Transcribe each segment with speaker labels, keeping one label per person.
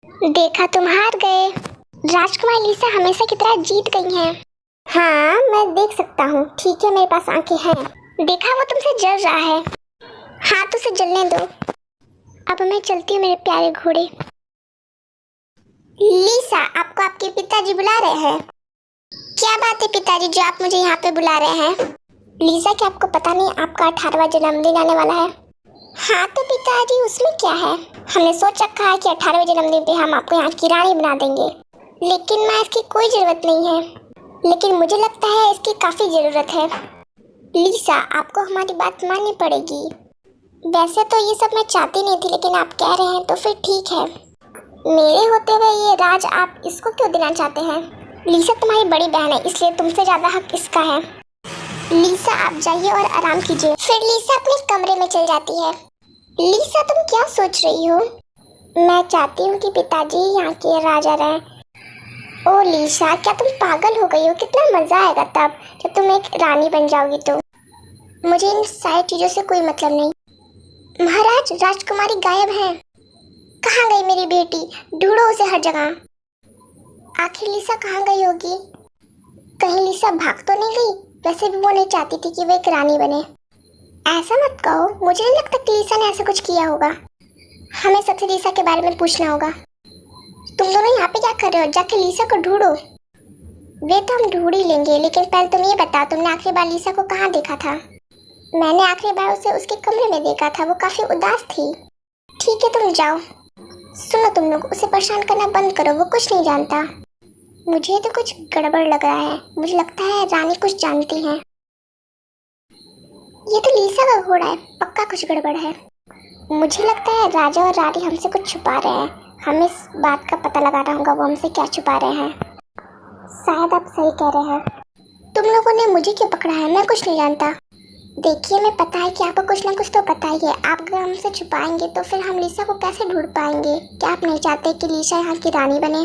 Speaker 1: देखा, तुम हार गए। राजकुमार लीसा हमेशा की तरह जीत गई हैं। हाँ, मैं देख सकता हूँ। ठीक है, मेरे पास आंखें हैं। देखा, वो तुमसे जल रहा है। हाँ, तो उसे जलने दो। अब मैं चलती हूँ मेरे प्यारे घोड़े। लीसा, आपको आपके पिताजी बुला रहे हैं। क्या बात है पिताजी, जो आप मुझे यहाँ पे बुला रहे हैं? लीसा, क्या आपको पता नहीं आपका 18वां जन्मदिन आने वाला है? हाँ तो पिताजी, उसमें क्या है? हमने सोच रखा है कि 18वें जन्मदिन पे हम आपको यहाँ की रानी बना देंगे। लेकिन मैं इसकी कोई जरूरत नहीं है। लेकिन मुझे लगता है इसकी काफी जरूरत है। लीसा, आपको हमारी बात माननी पड़ेगी। वैसे तो ये सब मैं चाहती नहीं थी, लेकिन आप कह रहे हैं तो फिर ठीक है। मेरे होते हुए ये राज आप इसको क्यों देना चाहते हैं? लीसा तुम्हारी बड़ी बहन है, इसलिए तुमसे ज्यादा हक इसका है। लीसा, आप जाइए और आराम कीजिए। फिर लीसा अपने कमरे में चल जाती है। लीसा, तुम क्या सोच रही हो? मैं चाहती हूँ कि पिताजी यहाँ के राजा रहें। ओ लीसा, क्या तुम पागल हो गई हो? कितना मजा आएगा तब जब तुम एक रानी बन जाओगी। तो मुझे इन सारी चीजों से कोई मतलब नहीं। महाराज, राजकुमारी गायब है। कहाँ गई मेरी बेटी? ढूंढो उसे हर जगह। आखिर लीसा कहाँ गई होगी? कहीं लीसा भाग तो नहीं गई? वैसे भी वो नहीं चाहती थी कि वो एक रानी बने। ऐसा मत कहो, मुझे नहीं लगता कि लीसा ने ऐसा कुछ किया होगा। हमें सबसे लीसा के बारे में पूछना होगा। तुम दोनों यहाँ पे क्या कर रहे हो? जाके लीसा को ढूंढो। वे तो हम ढूंढ ही लेंगे, लेकिन पहले तुम ये बताओ, तुमने आखिरी बार लीसा को कहाँ देखा था? मैंने आखिरी बार उसे उसके कमरे में देखा था। वो काफी उदास थी। ठीक है, तुम जाओ। सुनो तुम लोग, उसे परेशान करना बंद करो, वो कुछ नहीं जानता। मुझे तो कुछ गड़बड़ लग रहा है। मुझे लगता है रानी कुछ जानती है। ये तो लीसा का घोड़ा है, पक्का कुछ गड़बड़ है। मुझे लगता है राजा और रानी हमसे कुछ छुपा रहे हैं। हमें इस बात का पता लगाना होगा वो हमसे क्या छुपा रहे हैं। शायद आप सही कह रहे हैं। तुम लोगों ने मुझे क्यों पकड़ा है? मैं कुछ नहीं जानता। देखिए, मैं पता है कि आपको कुछ ना कुछ तो पता ही है। आप अगर हमसे छुपाएंगे तो फिर हम लीसा को कैसे ढूंढ पाएंगे? क्या आप नहीं चाहते कि लीसा यहाँ की रानी बने?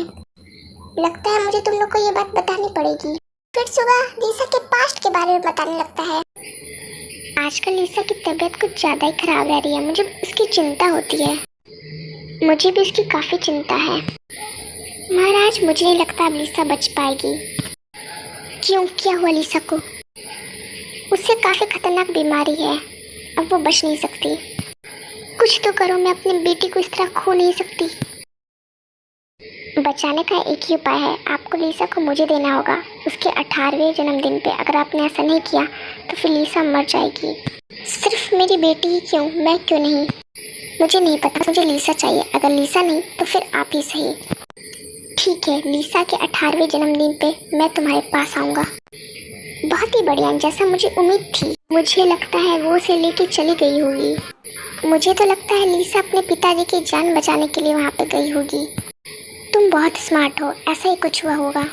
Speaker 1: लगता है मुझे तुम लोग को ये बात बतानी पड़ेगी। फिर सुबह लीसा के पास्ट के बारे में बताने लगता है। आजकल लीसा की तबीयत कुछ ज़्यादा ही खराब रह रही है। मुझे उसकी चिंता होती है। मुझे भी उसकी काफ़ी चिंता है। महाराज, मुझे नहीं लगता अब लीसा बच पाएगी। क्यों, क्या हुआ लीसा को? उससे काफ़ी खतरनाक बीमारी है। अब वो बच नहीं सकती। कुछ तो करो, मैं अपनी बेटी को इस तरह खो नहीं सकती। बचाने का एक ही उपाय है। आपको लीसा को मुझे देना होगा उसके 18वें जन्मदिन पे। अगर आपने ऐसा नहीं किया तो फिर लीसा मर जाएगी। सिर्फ मेरी बेटी ही क्यों, मैं क्यों नहीं? मुझे नहीं पता, मुझे लीसा चाहिए। अगर लीसा नहीं तो फिर आप ही सही। ठीक है, लीसा के 18वें जन्मदिन पे मैं तुम्हारे पास आऊँगा। बहुत ही बढ़िया, जैसा मुझे उम्मीद थी। मुझे लगता है वो उसे लेके चली गई होगी। मुझे तो लगता है लीसा अपने पिताजी की जान बचाने के लिए वहाँ पे गई होगी। तुम बहुत स्मार्ट हो, ऐसा ही कुछ हुआ होगा।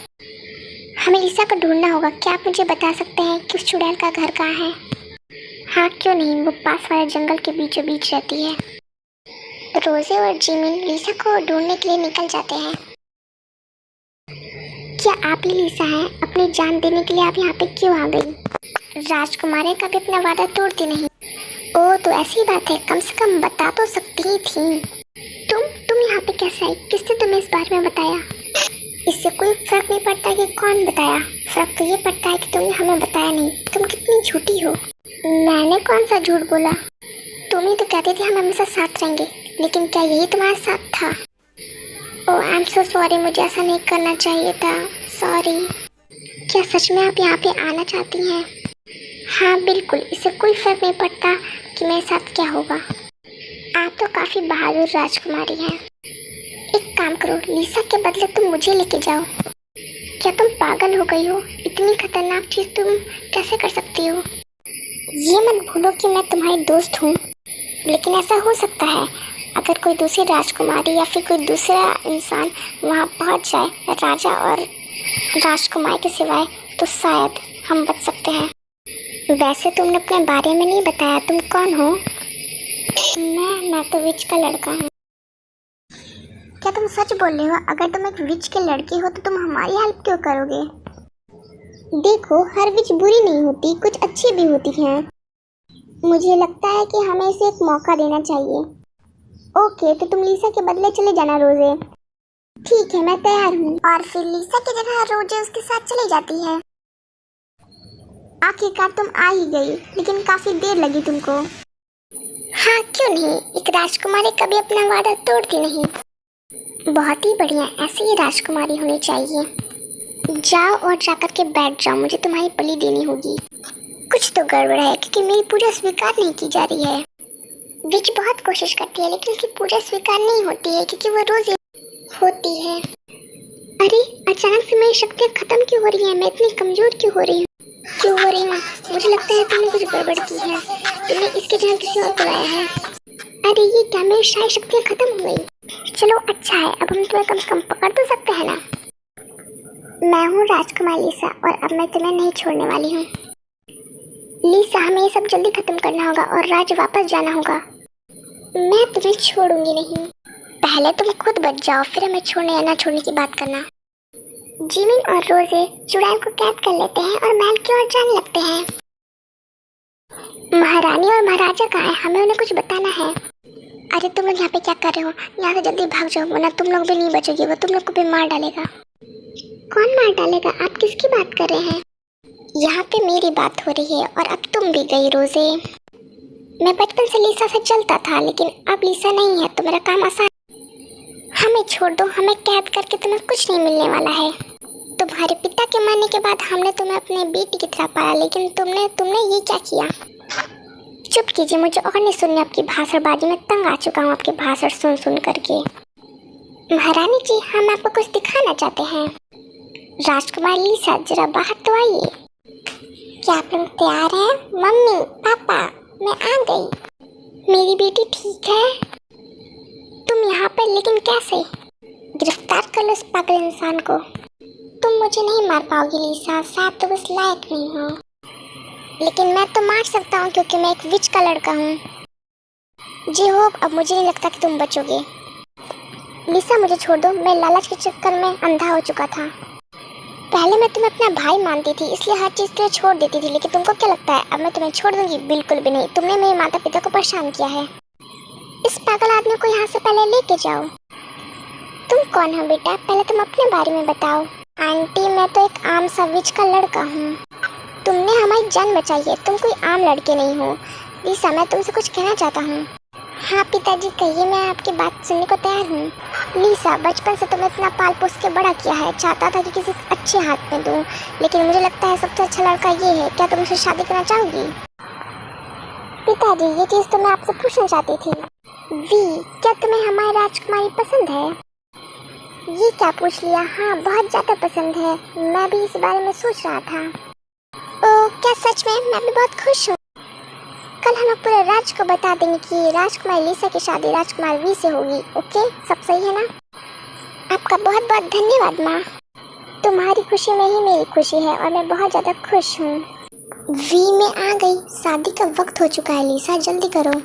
Speaker 1: हमें लीसा को ढूंढना होगा। क्या आप मुझे बता सकते हैं कि उस चुड़ैल का घर कहाँ है? हाँ, क्यों नहीं, वो पास वाले जंगल के बीचों बीच रहती है। रोजे और जिमिन लीसा को ढूंढने के लिए निकल जाते हैं। क्या आप ही लीसा हैं? अपनी जान देने के लिए आप यहाँ पे क्यों आ गई? राजकुमारी कभी अपना वादा तोड़ती नहीं। ओह, तो ऐसी बात है। कम से कम बता तो सकती ही थी। तुम यहाँ पे कैसे आई? किसने तुम्हें इस बारे में बताया? इससे कोई फर्क नहीं पड़ता कि कौन बताया। फर्क तो ये पड़ता है कि तुमने हमें बताया नहीं। तुम कितनी झूठी हो। मैंने कौन सा झूठ बोला? तुम ही तो कहती थी हम हमेशा साथ रहेंगे। लेकिन क्या यही तुम्हारा साथ था? ओह, आई एम सो सॉरी, मुझे ऐसा नहीं करना चाहिए था। सॉरी। क्या सच में आप यहाँ पे आना चाहती हैं? हाँ बिल्कुल, इससे कोई फर्क नहीं पड़ता कि मेरे साथ क्या होगा। आप तो काफ़ी बहादुर राजकुमारी हैं। एक काम करो, लीसा के बदले तुम मुझे लेके जाओ। क्या तुम पागल हो गई हो? इतनी खतरनाक चीज़ तुम कैसे कर सकती हो? ये मत भूलो कि मैं तुम्हारी दोस्त हूँ। लेकिन ऐसा हो सकता है अगर कोई दूसरी राजकुमारी या फिर कोई दूसरा इंसान वहाँ पहुँच जाए राजा और राजकुमारी के सिवाय, तो शायद हम बच सकते हैं। वैसे तुमने अपने बारे में नहीं बताया, तुम कौन हो? मैं तो विच का लड़का हूँ। क्या तुम सच बोल रहे हो? अगर तुम एक विच की लड़की हो तो तुम हमारी हेल्प क्यों करोगे? देखो, हर विच बुरी नहीं होती, कुछ अच्छी भी होती हैं। मुझे लगता है कि हमें इसे एक मौका देना चाहिए। ओके, तो तुम लीसा के बदले चले जाना रोजे। ठीक है, मैं तैयार हूँ। और फिर लीसा की जगह रोजे उसके साथ चली जाती है। आखिरकार तुम आ ही गई, लेकिन काफी देर लगी तुमको। हाँ, क्यों नहीं, एक राजकुमारी कभी अपना वादा तोड़ती नहीं। बहुत ही बढ़िया, ऐसी ही राजकुमारी होनी चाहिए। जाओ और जाकर के बैठ जाओ, मुझे तुम्हारी बलि देनी होगी। कुछ तो गड़बड़ है, क्योंकि मेरी पूजा स्वीकार नहीं की जा रही है। विच बहुत कोशिश करती है, लेकिन उसकी पूजा स्वीकार नहीं होती है, क्योंकि वो रोज होती है। अरे, अचानक से मेरी शक्तियाँ खत्म क्यों हो रही हैं? मैं इतनी कमजोर क्यों हो रही हूँ? मुझे लगता है तुमने कुछ गड़बड़ की है। तुमने इसके जगह किसी और को लाया है। अरे ये क्या, मेरी सारी शक्तियाँ खत्म हो गई। चलो अच्छा है, अब हम तुम्हें कम से कम पकड़ तो सकते हैं ना। मैं हूँ राजकुमार लीसा, और अब मैं तुम्हें नहीं छोड़ने वाली हूँ। लीसा, हमें ये सब जल्दी खत्म करना होगा और राज वापस जाना होगा। मैं तुम्हें छोड़ूंगी नहीं। पहले तुम खुद बच जाओ, फिर हमें छोड़ने या ना छोड़ने की बात करना। जिमिन और रोजे चुड़ैल को कैद कर लेते हैं और महल की ओर जाने लगते हैं। महारानी और महाराजा कहाँ हैं? हमें उन्हें कुछ बताना है। अरे तुम लोग यहाँ पे क्या कर रहे हो? यहाँ से जल्दी भाग जाओ, वरना तुम लोग भी नहीं बचोगे, वो तुम लोग को भी मार डालेगा। कौन मार डालेगा? आप किसकी बात कर रहे हैं? यहाँ पे मेरी बात हो रही है, और अब तुम भी गई रोजे। मैं बचपन से लीसा से चलता था, लेकिन अब लीसा नहीं है तो मेरा काम आसान। हमें छोड़ दो, हमें कैद करके तुम्हें कुछ नहीं मिलने वाला है। तुम्हारे पिता के मरने के बाद हमने तुम्हें अपने बेटी की तरह पाला, लेकिन तुमने ये क्या किया? चुप कीजिए, मुझे और नहीं सुननी आपकी भाषणबाजी। मैं तंग आ चुका हूँ आपके भाषण सुन करके। महारानी जी, हम आपको कुछ दिखाना चाहते हैं। राजकुमार लीसा, जरा बाहर तो आइए। क्या आप लोग तैयार हैं? मम्मी, पापा, मैं आ गई। मेरी बेटी ठीक है? तुम यहाँ पर, लेकिन कैसे? गिरफ्तार कर लो इस पागल इंसान को। तुम मुझे नहीं मार पाओगी लीसा, शायद तुम इस लायक नहीं हो, लेकिन मैं तो मार सकता हूँ, क्योंकि मैं एक विच का लड़का हूँ। जी हो, अब मुझे नहीं लगता कि तुम बचोगे। लीसा, मुझे छोड़ दो, मैं लालच के चक्कर में अंधा हो चुका था। पहले मैं तुम्हें अपना भाई मानती थी, इसलिए हर चीज़ के लिए छोड़ देती थी, लेकिन तुमको क्या लगता है अब मैं तुम्हें छोड़ दूंगी? बिल्कुल भी नहीं। तुमने मेरे माता पिता को परेशान किया है। इस पागल आदमी को यहाँ से पहले लेके जाओ। तुम कौन हो बेटा? पहले तुम अपने बारे में बताओ। आंटी, मैं तो एक आम सा विच का लड़का हूँ। तुमने हमारी जान बचाई है, तुम कोई आम लड़के नहीं हो। लीसा, मैं तुमसे कुछ कहना चाहता हूँ। हाँ पिताजी, कहिए, मैं आपकी बात सुनने को तैयार हूँ। लीसा, बचपन से तुम्हें इतना पाल पोस के बड़ा किया है, चाहता था कि किसी अच्छे हाथ में दूँ, लेकिन मुझे लगता है सबसे अच्छा लड़का ये है। क्या तुम मुझसे शादी करना चाहोगी? पिताजी, ये चीज़ तो मैं आपसे पूछना चाहती थी। वी, क्या तुम्हें हमारी राजकुमारी पसंद है? ये क्या पूछ लिया? हाँ, बहुत ज़्यादा पसंद है। मैं भी इस बारे में सोच रहा था। ओ, क्या सच में? मैं भी बहुत खुश हूँ। कल हम पूरे राज्य को बता देंगे कि राजकुमार लीसा की शादी राजकुमार वी से होगी। ओके, सब सही है ना? आपका बहुत बहुत धन्यवाद माँ। तुम्हारी खुशी में ही मेरी खुशी है, और मैं बहुत ज़्यादा खुश हूँ। वी में आ गई। शादी का वक्त हो चुका है लीसा, जल्दी करो।